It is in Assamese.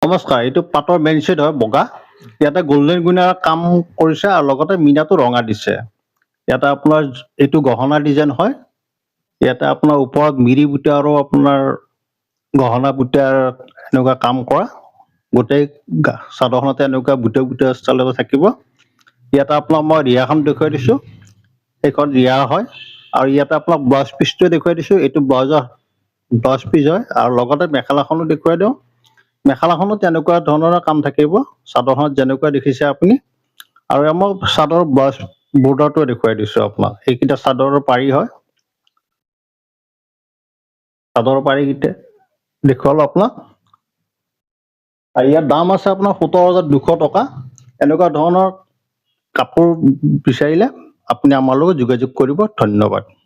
নমস্কাৰ, এইটো পাটৰ মেইন ছেট হয় বগা। ইয়াতে গল্ডেন গুইনাৰ কাম কৰিছে আৰু লগতে মিনাটো ৰঙা দিছে। ইয়াতে আপোনাৰ এইটো গহনা ডিজাইন হয়। ইয়াতে আপোনাৰ ওপৰত মিৰি বুটা আৰু আপোনাৰ গহনা বুটাৰ এনেকুৱা কাম কৰা। গোটেই চাদৰখনতে এনেকুৱা বুটা বুটা ষ্টাইলত থাকিব। ইয়াতে আপোনাক মই ৰিহাখন দেখুৱাই দিছোঁ। এইখন ৰিহা হয় আৰু ইয়াতে আপোনাক ব্লাউজ পিচটো দেখুৱাই দিছোঁ। এইটো ব্লাউজ পিচ হয় আৰু লগতে মেখেলাখনো দেখুৱাই দিওঁ। মেখেলাখনো তেনেকুৱা ধৰণৰ কাম থাকিব, চাদৰখনত যেনেকুৱা দেখিছে আপুনি। আৰু মই চাদৰ ব্লাউজ বৰ্ডাৰটো দেখুৱাই দিছোঁ আপোনাক। এইকেইটা চাদৰৰ পাৰি হয়। চাদৰ পাৰিকেইটা দেখুৱালোঁ আপোনাক। আৰু ইয়াৰ দাম আছে আপোনাৰ 17,200 টকা। এনেকুৱা ধৰণৰ কাপোৰ বিচাৰিলে আপুনি আমাৰ লগত যোগাযোগ কৰিব। ধন্যবাদ।